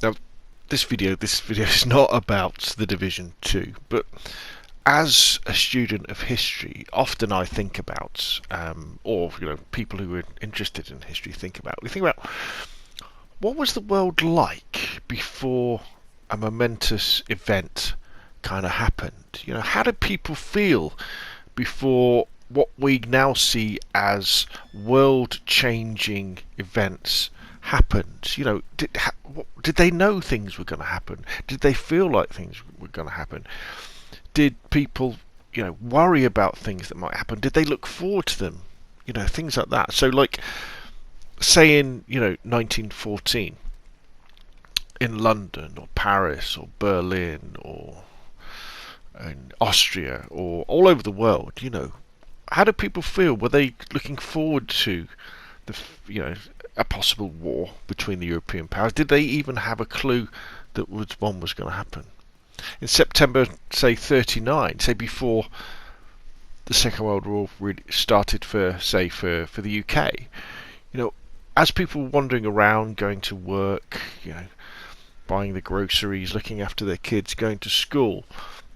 Now, this video is not about the Division 2, but as a student of history, often I think about, or people who are interested in history we think about what was the world like before a momentous event kind of happened. How did people feel before what we now see as world-changing events happened? Did they know things were going to happen? Did they feel like things were going to happen? Did people, worry about things that might happen? Did they look forward to them? Things like that. So, like, say in 1914 in London or Paris or Berlin or in Austria or all over the world, how do people feel? Were they looking forward to the, a possible war between the European powers? Did they even have a clue that one was going to happen? In September, say 39, say before the Second World War really started for the UK, as people were wandering around, going to work, buying the groceries, looking after their kids, going to school,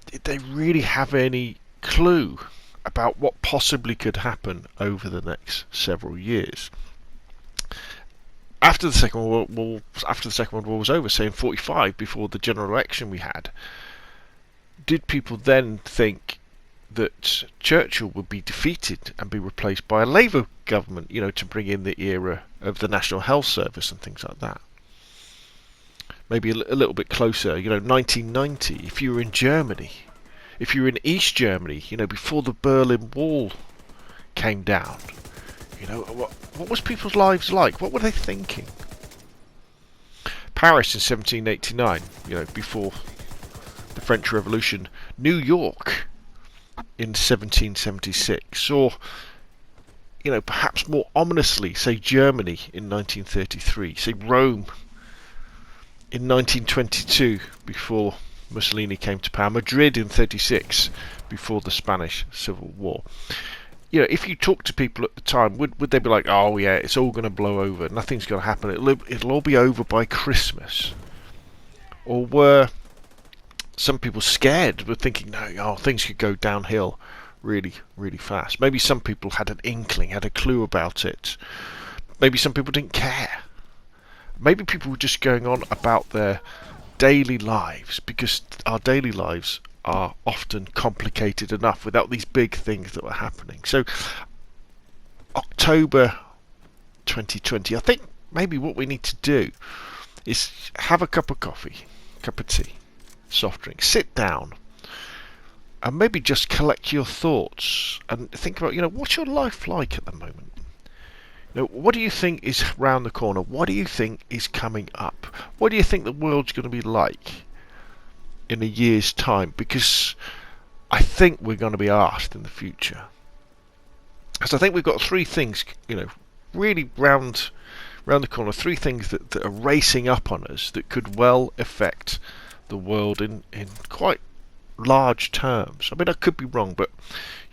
did they really have any clue about what possibly could happen over the next several years? After the Second World War was over, say in 45, before the general election we had, did people then think that Churchill would be defeated and be replaced by a Labour government, to bring in the era of the National Health Service and things like that? Maybe a little bit closer, 1990, if you were in Germany, if you were in East Germany, before the Berlin Wall came down, what was people's lives like? What were they thinking? Paris in 1789, before the French Revolution. New York in 1776, or perhaps more ominously, say Germany in 1933, say Rome in 1922 before Mussolini came to power, Madrid in 36 before the Spanish Civil War. If you talk to people at the time, would they be like, oh yeah, it's all going to blow over, nothing's going to happen, it'll all be over by Christmas? Or were some people scared, were thinking, no, things could go downhill really, really fast? Maybe some people had an inkling, had a clue about it. Maybe some people didn't care. Maybe people were just going on about their daily lives, because our daily lives are often complicated enough without these big things that were happening. So, October 2020, I think maybe what we need to do is have a cup of coffee, cup of tea, soft drink, sit down, and maybe just collect your thoughts and think about, what's your life like at the moment? What do you think is round the corner? What do you think is coming up? What do you think the world's going to be like in a year's time? Because I think we're going to be asked in the future. So I think we've got three things, really round the corner, three things that are racing up on us that could well affect the world in quite large terms. I mean, I could be wrong, but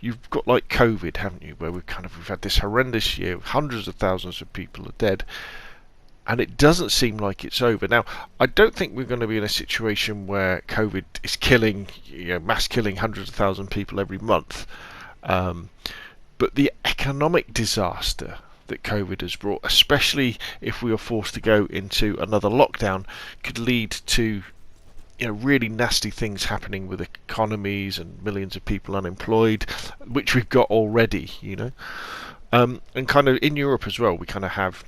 you've got like COVID, haven't you, where we've had this horrendous year, hundreds of thousands of people are dead, and it doesn't seem like it's over. Now, I don't think we're going to be in a situation where COVID is killing, mass killing hundreds of thousands of people every month, but the economic disaster that COVID has brought, especially if we are forced to go into another lockdown, could lead to really nasty things happening with economies and millions of people unemployed, which we've got already, and kind of in Europe as well. We kind of have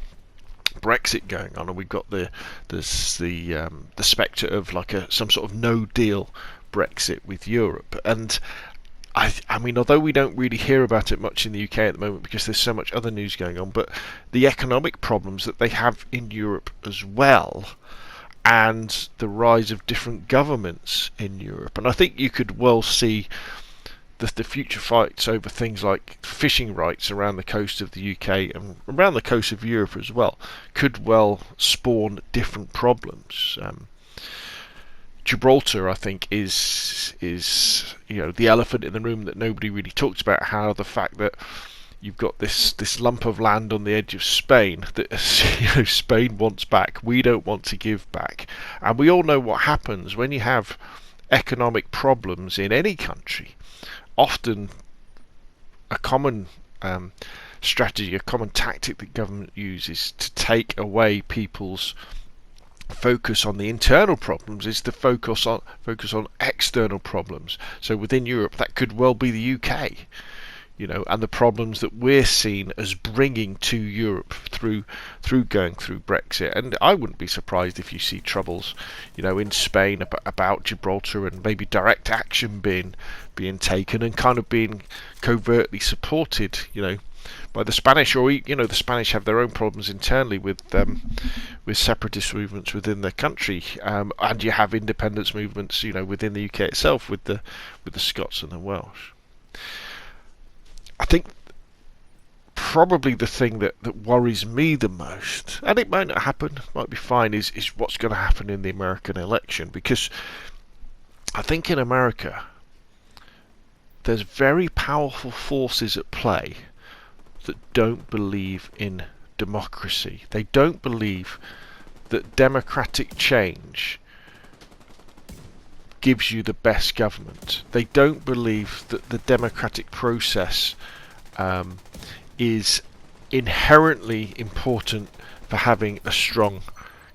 Brexit going on, and we've got the spectre of like some sort of no deal Brexit with Europe. And I mean, although we don't really hear about it much in the UK at the moment because there's so much other news going on, but the economic problems that they have in Europe as well, and the rise of different governments in Europe. And I think you could well see the future fights over things like fishing rights around the coast of the UK and around the coast of Europe as well could well spawn different problems. Gibraltar, I think, is the elephant in the room that nobody really talks about. How the fact that you've got this lump of land on the edge of Spain that Spain wants back. We don't want to give back, and we all know what happens when you have economic problems in any country. Often, a common strategy, a common tactic that government uses to take away people's focus on the internal problems is to focus on external problems. So within Europe, that could well be the UK, and the problems that we're seen as bringing to Europe through going through Brexit. And I wouldn't be surprised if you see troubles, in Spain about Gibraltar, and maybe direct action being taken and kind of being covertly supported, by the Spanish, or the Spanish have their own problems internally with separatist movements within their country, and you have independence movements, within the UK itself with the Scots and the Welsh. I think probably the thing that worries me the most, and it might not happen, might be fine, is what's going to happen in the American election, because I think in America there's very powerful forces at play that don't believe in democracy. They don't believe that democratic change gives you the best government. They don't believe that the democratic process is inherently important for having a strong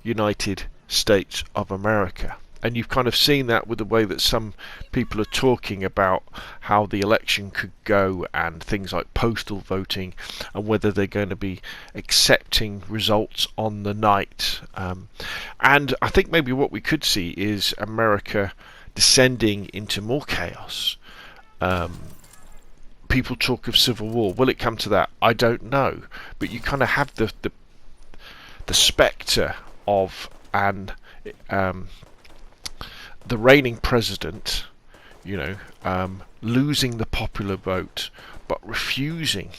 United States of America. And you've kind of seen that with the way that some people are talking about how the election could go, and things like postal voting, and whether they're going to be accepting results on the night. And I think maybe what we could see is America descending into more chaos. People talk of civil war. Will it come to that? I don't know. But you kind of have the spectre of the reigning president, losing the popular vote, but refusing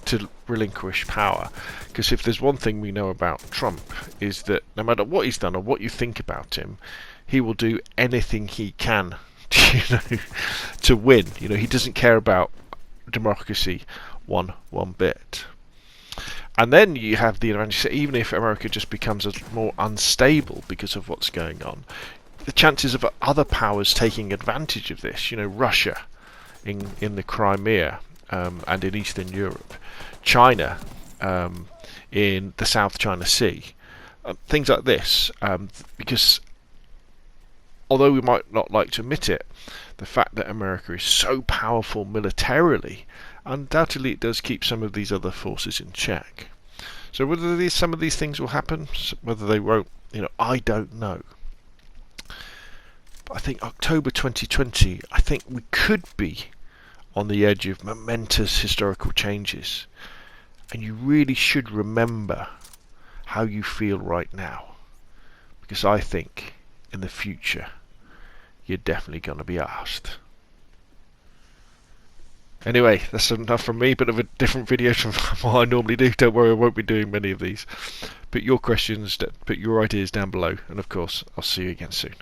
to relinquish power. Because if there's one thing we know about Trump, is that no matter what he's done or what you think about him, he will do anything he can, to win. He doesn't care about democracy one bit. And then you have the advantage that even if America just becomes more unstable because of what's going on, the chances of other powers taking advantage of this, Russia in the Crimea, and in Eastern Europe, China in the South China Sea, things like this, because although we might not like to admit it, the fact that America is so powerful militarily, undoubtedly it does keep some of these other forces in check. So whether some of these things will happen, whether they won't, I don't know. But I think October 2020, I think we could be on the edge of momentous historical changes. And you really should remember how you feel right now. Because I think in the future, you're definitely going to be asked. Anyway, that's enough from me, bit of a different video from what I normally do. Don't worry, I won't be doing many of these. Put your questions, put your ideas down below, and of course, I'll see you again soon.